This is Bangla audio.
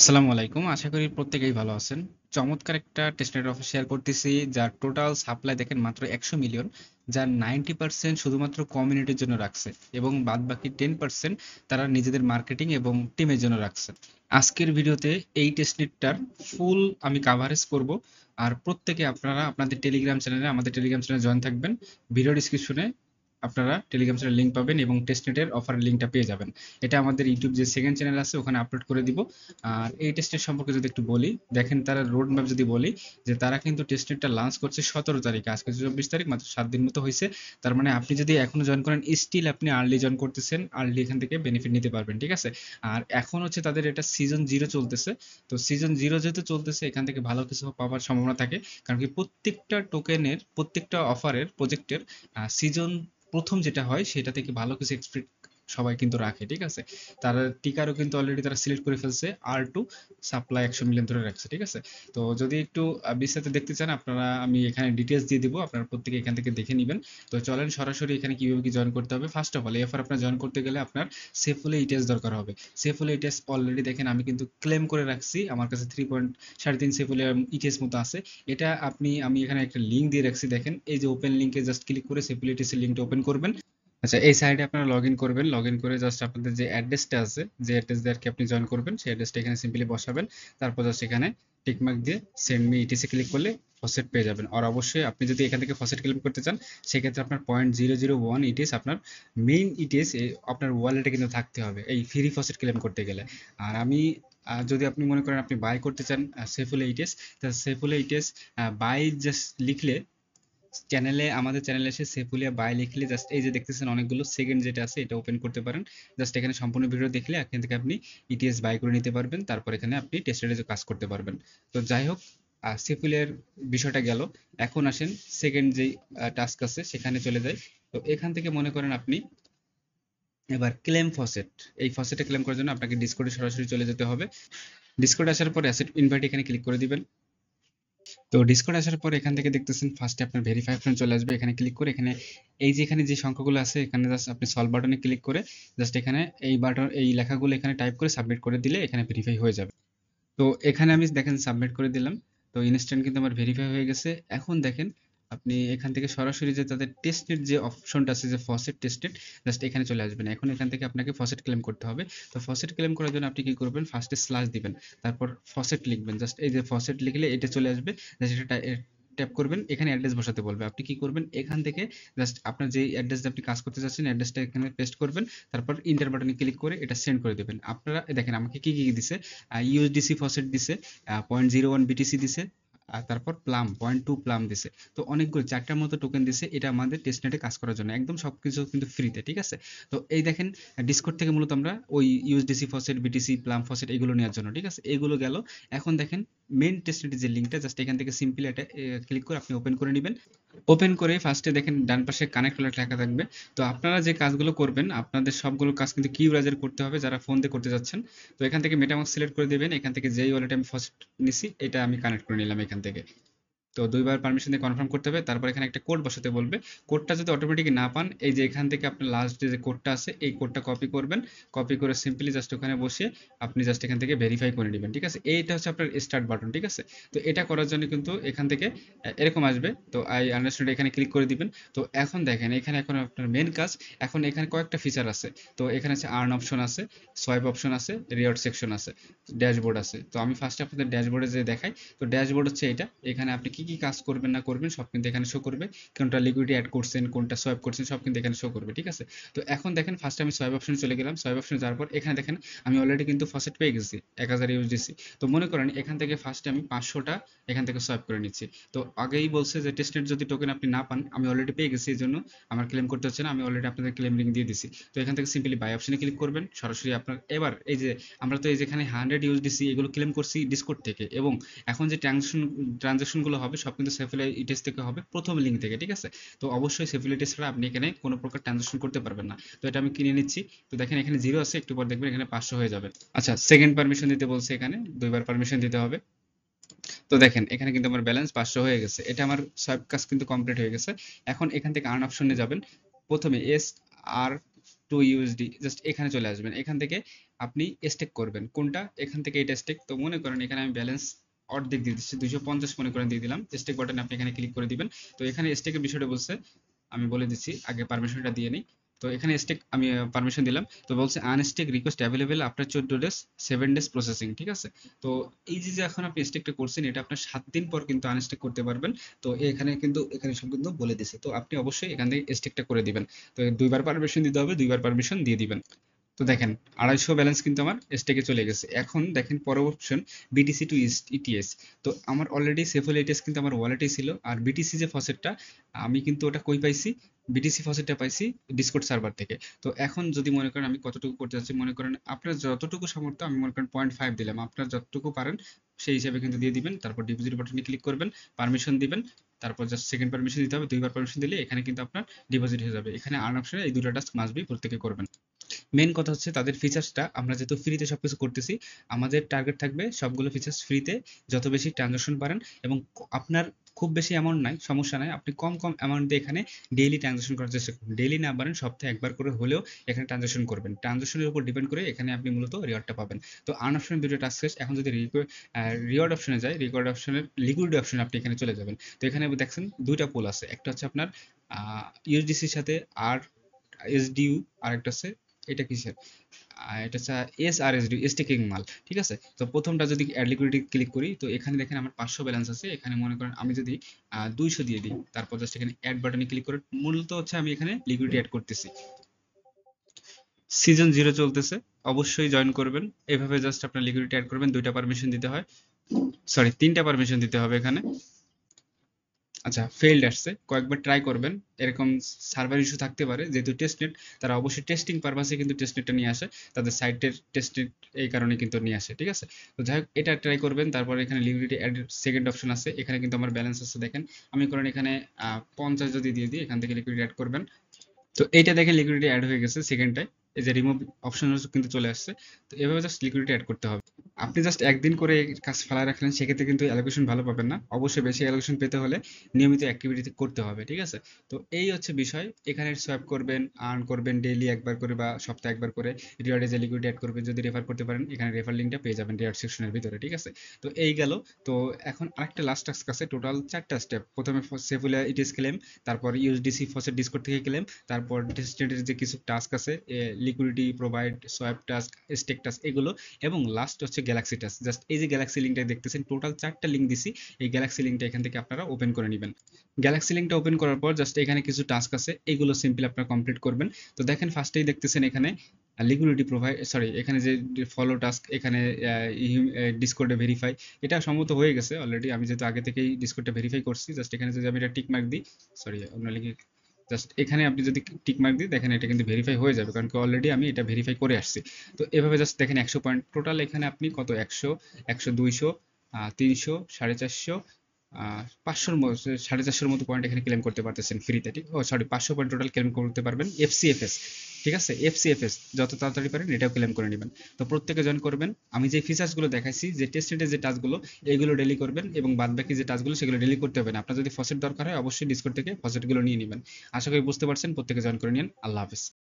আসসালামু আলাইকুম। আশা করি প্রত্যেকেই ভালো আছেন। চমৎকার একটা টেস্টনেট অফার শেয়ার করতেছি যার টোটাল সাপ্লাই দেখেন মাত্র 100 মিলিয়ন, যার 90% শুধুমাত্র কমিউনিটির জন্য রাখছে এবং বাদবাকি 10% তারা নিজেদের মার্কেটিং এবং টিমের জন্য রাখছে। আজকের ভিডিওতে এই টেস্টনেটটার ফুল আমি কাভারেজ করব। আর প্রত্যেকে আপনারা আপনাদের টেলিগ্রাম চ্যানেলে আমাদের টেলিগ্রাম চ্যানেলে জয়েন থাকবেন। ভিডিও ডিসক্রিপশনে আপনারা টেলিগ্রাম চ্যানেল লিংক পাবেন এবং টেস্টনেটের অফারের লিংকটা পেয়ে যাবেন। এটা আমাদের ইউটিউব যে সেকেন্ড চ্যানেল আছে ওখানে আপলোড করে দিব। আর এই টেস্টের সম্পর্কে যদি একটু বলি, দেখেন তারা রোড ম্যাপ যদি বলি যে তারা কিন্তু টেস্টনেটটা লঞ্চ করছে 17 তারিখে, আজকে 24 তারিখ, মাত্র 7 দিন মতো হয়েছে। তার মানে আপনি যদি এখনো জয়েন করেন, স্টিল আপনি আর্লি জয়েন করতেছেন, আর্লি এখান থেকে বেনিফিট নিতে পারবেন, ঠিক আছে। আর এখন হচ্ছে তাদের এটা সিজন 0 চলতেছে। তো সিজন 0 যেহেতু চলতেছে, এখান থেকে ভালো কিছু পাওয়ার সম্ভাবনা থাকে। কারণ কি প্রত্যেকটা টোকেনের, প্রত্যেকটা অফারের, প্রজেক্টের সিজন প্রথম যেটা হয় সেটা থেকে ভালো কিছু এক্সপেক্ট সবাই কিন্তু রাখে, ঠিক আছে। তারা টিকারও কিন্তু অলরেডি তারা সিলেক্ট করে ফেলছে, R2 সাপ্লাই 100 মিলিয়ন ধরে রাখছে, ঠিক আছে। তো যদি একটু বিস্তারিত দেখতে চান আপনারা, আমি এখানে ডিটেলস দিয়ে দিব, আপনারা প্রত্যেকে এখান থেকে দেখে নেবেন। তো চলেন সরাসরি এখানে কিভাবে কি জয়েন করতে হবে। ফার্স্ট অফ অল এই অফার আপনার জয়েন করতে গেলে আপনার সেফুলি ইটিএস দরকার হবে। সেফুলি ইটিএস অলরেডি দেখেন আমি কিন্তু ক্লেম করে রাখছি, আমার কাছে 3.3 সেফুলি ইটিএস মতো আছে। এটা আমি এখানে একটা লিঙ্ক দিয়ে রাখছি, দেখেন এই যে ওপেন লিঙ্কে জাস্ট ক্লিক করে সেফুলি ইটিএস এর লিঙ্কটা ওপেন করবেন। আচ্ছা, এই সাইটে আপনারা লগ ইন করবেন। লগ ইন করে জাস্ট আপনাদের যে অ্যাড্রেসটা আছে, যে অ্যাড্রেস দিয়ে আর কি আপনি জয়েন করবেন, সেই অ্যাড্রেসটা এখানে সিম্পলি বসাবেন। তারপর জাস্ট এখানে টিকমার্ক দিয়ে সেন্ড মি ইটিসি ক্লিক করলে ফসেট পেয়ে যাবেন। আর অবশ্যই আপনি যদি এখান থেকে ফসেট ক্লেম করতে চান, সেক্ষেত্রে আপনার 0.001 ইটিএস আপনার মেইন ইটিএস আপনার ওয়ালেটে কিন্তু থাকতে হবে এই ফ্রি ফসেট ক্লেম করতে গেলে। আর আমি যদি আপনি মনে করেন আপনি বাই করতে চান সেফুল ইটিএস, তা সেফুল ইটিএস বাই জাস্ট লিখলে চ্যানেলে, আমাদের চ্যানেলে এসে সেফুলিয়া বাই লিখলে জাস্ট এই যে দেখতেছেন অনেকগুলো সেকেন্ড যেটা আছে এটা ওপেন করতে পারেন। জাস্ট এখানে সম্পূর্ণ ভিডিও দেখলে এখান থেকে আপনি ইটিএস বাই করে নিতে পারবেন, তারপর এখানে আপনি টেস্টেডে কাজ করতে পারবেন। তো যাই হোক, সেফুলিয়ার বিষয়টা গেল। এখন আসেন সেকেন্ড যেই টাস্ক আছে সেখানে চলে যাই। তো এখান থেকে মনে করেন আপনি এবার ক্লেম ফসেট, এই ফসেটে ক্লেম করার জন্য আপনাকে ডিসকর্ডে সরাসরি চলে যেতে হবে। ডিসকর্ডে আসার পর অ্যাসেট ইনভাইট এখানে ক্লিক করে দিবেন। তো ডিসকর্ড আসার পর এখান থেকে দেখতেছেন ফার্স্টে আপনার ভেরিফাই অপশন চলে আসবে, এখানে ক্লিক করে এখানে এই যে এখানে যে সংখ্যাগুলো আছে এখানে জাস্ট আপনি সলভ বাটনে ক্লিক করে জাস্ট এখানে এই বাটন এই লেখাগুলো এখানে টাইপ করে সাবমিট করে দিলে এখানে ভেরিফাই হয়ে যাবে। তো এখানে আমি দেখেন সাবমিট করে দিলাম। তো ইনস্ট্যান্ট কিন্তু আমার ভেরিফাই হয়ে গেছে। এখন দেখেন আপনি এখান থেকে সরাসরি যে তাদের টেস্টের যে অপশনটা আছে যে ফসেট টেস্টেড, জাস্ট এখানে চলে আসবেন। এখন এখান থেকে আপনাকে ফসেট ক্লেম করতে হবে। তো ফসেট ক্লেম করার জন্য আপনি কি করবেন, ফার্স্টে স্ল্যাশ দিবেন, তারপর ফসেট লিখবেন। জাস্ট এই যে ফসেট লিখলে এটা চলে আসবে। জাস্ট এটা ট্যাপ করবেন, এখানে অ্যাড্রেস বসাতে বলবে। আপনি কি করবেন, এখান থেকে জাস্ট আপনার যে অ্যাড্রেস আপনি কাজ করতে চাচ্ছেন অ্যাড্রেসটা এখানে পেস্ট করবেন। তারপর ইন্টার বাটনে ক্লিক করে এটা সেন্ড করে দেবেন। আপনারা দেখেন আমাকে কি কি দিছে, ইউএসডিসি ফসেট দিছে, 0.01 বিটিসি দিছে, আর তারপর প্লাম 0.2 প্লাম দিছে। তো অনেকগুলো 4টার মতো টোকেন দিছে, এটা আমাদের টেস্টনেটে কাজ করার জন্য একদম সবকিছু কিন্তু ফ্রিতে, ঠিক আছে। তো এই দেখেন ডিসকর্ড থেকে মূলত আমরা ওই USDC faucet, BTC, plum faucet এগুলো নেওয়ার জন্য, ঠিক আছে, এগুলো গেল। এখন দেখেন মেইন টেস্টনেটের যে লিঙ্কটা, জাস্ট এখান থেকে সিম্পলি এটা ক্লিক করে আপনি ওপেন করে নেবেন। ওপেন করে ফার্স্টে দেখেন ডান পাশে কানেক্ট ওয়ালেট লেখা থাকবে। তো আপনারা যে কাজগুলো করবেন আপনাদের সবগুলো কাজ কিন্তু কিউ রাজের করতে হবে যারা ফোন দিয়ে করতে যাচ্ছেন। তো এখান থেকে মেটামাস্ক সিলেক্ট করে দেবেন, এখান থেকে যেই ওয়ালেটে আমি ফার্স্ট নিছি এটা আমি কানেক্ট করে নিলাম এখান থেকে। তো দুইবার পারমিশন দিয়ে কনফার্ম করতে হবে, তারপর এখানে একটা কোড বসাতে বলবে। কোডটা যদি অটোমেটিক না পান, এই যে এখান থেকে আপনার লাস্ট যে কোডটা আছে এই কোডটা কপি করবেন। কপি করে সিম্পলি জাস্ট ওখানে বসিয়ে আপনি জাস্ট এখান থেকে ভেরিফাই করে নেবেন, ঠিক আছে। এইটা হচ্ছে আপনার স্টার্ট বাটন, ঠিক আছে। তো এটা করার জন্য কিন্তু এখান থেকে এরকম আসবে। তো আই আন্ডারস্ট্যান্ড এখানে ক্লিক করে দিবেন। তো এখন দেখেন এখানে এখন আপনার মেন কাজ, এখন এখানে কয়েকটা ফিচার আছে। তো এখানে আছে আর্ন অপশন আছে, সোয়াইপ অপশন আছে, রিওয়ার্ড সেকশন আছে, ড্যাশবোর্ড আছে। তো আমি ফার্স্টে আপনাদের ড্যাশবোর্ডে যে দেখাই। তো ড্যাশবোর্ড হচ্ছে এটা, এখানে আপনি কি কি কাজ করবেন না করবেন সব কিন্তু এখানে শো করবে। কোনটা লিকুইডিটি অ্যাড করছেন, কোনটা সোয়াইপ করছেন সব কিন্তু এখানে শো করবে, ঠিক আছে। তো এখন দেখেন ফার্স্টে আমি সোয়াইপ অপশনে চলে গেলাম। সোয়াইপ অপশনে যাওয়ার পর এখানে দেখেন আমি অলরেডি কিন্তু ফসেট পেয়ে গেছি 1000 ইউএসডিসি। তো মনে করেন এখান থেকে ফার্স্টে আমি 500টা এখান থেকে সোয়াইপ করে নিচ্ছি। তো আগেই বলছে যে টেস্টেড যদি টোকেন আপনি না পান, আমি অলরেডি পেয়ে গেছি, এই জন্য আমার ক্লেম করতে হচ্ছে না, আমি অলরেডি আপনাদের ক্লেম লিঙ্ক দিয়ে দিছি। তো এখান থেকে সিম্পলি বাই অপশনে ক্লিক করবেন সরাসরি আপনার। এবার এই যে আমরা তো এই যেখানে 100 ইউএসডিসি এগুলো ক্লেম করছি ডিসকর্ড থেকে, এবং এখন যে ট্রানজাকশন গুলো হবে সব কিন্তু সেফুলিয়া ইটেস থেকে হবে, প্রথম লিঙ্ক থেকে, ঠিক আছে। তো অবশ্যই সেফুলিয়া ইটেস ছাড়া আপনি এখানে কোনো প্রকার ট্রানজাকশন করতে পারবেন না। তো এটা আমি কিনে নিচ্ছি। তো দেখেন এখানে 0 আছে, একটু পর দেখবেন এখানে 500 হয়ে যাবে। আচ্ছা, সেকেন্ড পারমিশন দিতে বলছে, এখানে দুইবার পারমিশন দিতে হবে। তো দেখেন এখানে কিন্তু আমার ব্যালেন্স 500 হয়ে গেছে, এটা আমার সব কাজ কিন্তু কমপ্লিট হয়ে গেছে। এখন এখান থেকে আর্ন অপশনে যাবেন, প্রথমে এস আর টু ইউএসডি জাস্ট এখানে চলে আসবেন। এখান থেকে আপনি স্টেক করবেন। কোনটা? এখান থেকে এটা স্টেক। তো মনে করেন এখানে আমি ব্যালেন্স অর্ধেক দিয়ে দিচ্ছি, 250 মনে করেন দিয়ে দিলাম। স্টেক বাটনে আপনি এখানে ক্লিক করে দিবেন। তো এখানে স্টেকের বিষয়টা বলছে, আমি বলে দিচ্ছি, আগে পারমিশনটা দিয়ে নিই। তো এখানে স্টেক আমি পারমিশন দিলাম। তো বলছে unstack request available after 14 days, 7 days processing, ঠিক আছে? তো এই যে এখন আপনি স্টেকটা করছেন, এটা আপনার 7 দিন পর কিন্তু আনস্টেক করতে পারবেন। তো এখানে কিন্তু এখানে সব কিন্তু বলে দিছে। তো আপনি অবশ্যই এখান থেকে স্টেকটা করে দিবেন। তো দুইবার পারমিশন দিতে হবে, দুইবার পারমিশন দিয়ে দিবেন। তো দেখেন 250 ব্যালেন্স কিন্তু আমার স্টেকে চলে গেছে। এখন দেখেন পরের অপশন, বিটিসি টু ইটিএস। তো আমার অলরেডি সেফল ইটিএস কিন্তু আমার ওয়ালেটেই ছিল। আর বিটিসি যে ফসেটটা, আমি কিন্তু ওটা কই পাইছি? বিটিসি ফসেটটা পাইছি ডিসকর্ড সার্ভার থেকে। তো এখন যদি মনে করেন আমি কতটুকু করতে যাচ্ছি, মনে করেন আপনার যতটুকু সামর্থ্য, আমি মনে করেন 0.5 দিলাম, আপনার যতটুকু পারেন সেই হিসাবে কিন্তু দিয়ে দিবেন। তারপর ডিপোজিট বাটনে ক্লিক করবেন, পারমিশন দিবেন। তারপর জাস্ট সেকেন্ড পারমিশন দিতে হবে, দুইবার পারমিশন দিলে এখানে কিন্তু আপনার ডিপোজিট হয়ে যাবে। এখানে আর্ন অপশনে এই দুটো টাস্ক মাস্ট বি প্রত্যেকে করবেন। মেন কথা হচ্ছে তাদের ফিচার্সটা, আমরা যেহেতু ফ্রিতে সবকিছু করতেছি, আমাদের টার্গেট থাকবে সবগুলো ফিচার্স ফ্রিতে, যত বেশি ট্রানজাকশন পারেন। এবং আপনার খুব বেশি অ্যামাউন্ট নাই, সমস্যা নাই, আপনি কম কম অ্যামাউন্ট দিয়ে এখানে ডেইলি ট্রানজাকশন করার চেষ্টা করুন। ডেইলি না পারেন সপ্তাহে একবার করে হলেও এখানে ট্রানজাকশন করবেন। ট্রানজাকশনের উপর ডিপেন্ড করে এখানে আপনি মূলত রিওয়ার্ডটা পাবেন। তো আর্ন অপশনের দুটো টাস্ক শেষ। এখন যদি রিওয়ার্ড অপশনে যাই, রিওয়ার্ড অপশনের লিকুইডিটি অপশনে আপনি এখানে চলে যাবেন। তো এখানে দেখছেন দুইটা পুল আছে, একটা হচ্ছে আপনার ইউএসডিসির সাথে আর এসডিইউ, আর একটা হচ্ছে এটা কিসের, এটা হচ্ছে এসআরএসডি, স্টেকিং মাল, ঠিক আছে? তো প্রথমটা যদি অ্যাড লিকুইডিটি ক্লিক করি, তো এখানে দেখেন আমার 500 ব্যালেন্স আছে। এখানে মনে করেন আমি যদি 200 দিয়ে দিই, তারপর জাস্ট এখানে অ্যাড বাটনে ক্লিক করে, মূলত হচ্ছে আমি এখানে লিকুইডিটি অ্যাড করতেছি। সিজন 0 চলতেছে, অবশ্যই জয়েন করবেন। এভাবে জাস্ট আপনার লিকুইডিটি অ্যাড করবেন, দুইটা পারমিশন দিতে হয়, সরি তিনটা পারমিশন দিতে হবে এখানে। আচ্ছা, ফেইল্ড আসছে, কয়েকবার ট্রাই করবেন। এরকম সার্ভার ইস্যু থাকতে পারে, যেহেতু টেস্টনেট, তারা অবশ্যই টেস্টিং পারপাসে কিন্তু টেস্টনেটটা নিয়ে আসে, তাদের সাইটের টেস্টনেট এই কারণে কিন্তু নিয়ে আসে, ঠিক আছে? তো যাই হোক, এটা ট্রাই করবেন। তারপর এখানে লিকুইডিটি অ্যাড সেকেন্ড অপশন আছে, এখানে কিন্তু আমার ব্যালেন্স আছে দেখেন। আমি করেন এখানে 50 যদি দিয়ে দিই, এখান থেকে লিকুইডিটি অ্যাড করবেন। তো এইটা দেখেন লিকুইডিটি অ্যাড হয়ে গেছে সেকেন্ডটায়। এই যে রিমুভ অপশন কিন্তু চলে আসছে। তো এভাবে জাস্ট লিকুইডিটি অ্যাড করতে হবে। আপনি জাস্ট একদিন করে এই কাজ ফেলায় রাখলেন, সেক্ষেত্রে কিন্তু অ্যালোকেশন ভালো পাবেন না। অবশ্যই বেশি অ্যালোকেশন পেতে হলে নিয়মিত অ্যাক্টিভিটি করতে হবে, ঠিক আছে? তো এই হচ্ছে বিষয়। এখানে সোয়াপ করবেন, আর্ন করবেন ডেইলি একবার করে বা সপ্তাহে একবার করে। রিওয়ার্ডে যে লিকুইডিটি অ্যাড করবেন, যদি রেফার করতে পারেন, এখানে রেফার লিঙ্কটা পেয়ে যাবেন রিওয়ার্ড সেকশনের ভিতরে, ঠিক আছে? তো এই গেল। তো এখন আরেকটা লাস্ট টাস্ক আছে, টোটাল 4টা স্টেপ। প্রথমে সেফুলিয়া ইটিএস ক্লেম, তারপর ইউএসডিসি ফসেট ডিসকর্ড থেকে ক্লেম, তারপর টেস্টেডের যে কিছু টাস্ক আছে, liquidity provide, swap task, stake task, এগুলো। এবং লাস্ট হচ্ছে গ্যালাক্সি টাস্ক। জাস্ট এই যে গ্যালাক্সি লিঙ্কটা দেখতেছেন, টোটাল 4টা লিঙ্ক দিছি। এই গ্যালাক্সি লিঙ্কটা এখান থেকে আপনারা ওপেন করে নেবেন। গ্যালাক্সি লিঙ্কটা ওপেন করার পর জাস্ট এখানে কিছু টাস্ক আছে, এগুলো সিম্পলি আপনারা কমপ্লিট করবেন। তো দেখেন ফার্স্টেই দেখতেছেন এখানে লিকুইডিটি প্রোভাইড, সরি এখানে যে ফলো টাস্ক, এখানে ডিসকর্ডে ভেরিফাই, এটা সম্ভবত হয়ে গেছে অলরেডি। আমি যেহেতু আগে থেকেই ডিসকর্ডটা ভেরিফাই করছি, জাস্ট এখানে যদি আমি এটা টিক মার্ক দিই, সরি অন্য লিঙ্কে, জাস্ট এখানে আপনি যদি টিক মার্ক দিই, দেখেন এটা কিন্তু ভেরিফাই হয়ে যাবে, কারণ কি অলরেডি আমি এটা ভেরিফাই করে আসছি। তো এভাবে জাস্ট দেখেন 100 পয়েন্ট টোটাল। এখানে আপনি কত, 100, 100, 200, 300, 450, 500, 450 মতো পয়েন্ট এখানে ক্লেম করতে পারতেছেন ফ্রিতে, ঠিক? ও সরি, 500 পয়েন্ট টোটাল ক্লেম করতে পারবেন এফসিএফএস, ঠিক আছে? এফসিএফএস যত তাড়াতাড়ি পারেন এটাও ক্লেম করে নেবেন। তো প্রত্যেকে জয়েন করবেন। আমি যে ফিচার্সগুলো দেখাইছি, যে টেস্টেডের যে টাস্কগুলো, এইগুলো ডেলি করবেন, এবং বাদ বাকি যে টাস্কগুলো সেগুলো ডেলি করতে হবে না। আপনার যদি ফসেট দরকার হয়, অবশ্যই ডিসকর্ড থেকে ফসেটগুলো নিয়ে নেবেন। আশা করি বুঝতে পারছেন, প্রত্যেকে জয়েন করে নিন। আল্লাহ হাফেজ।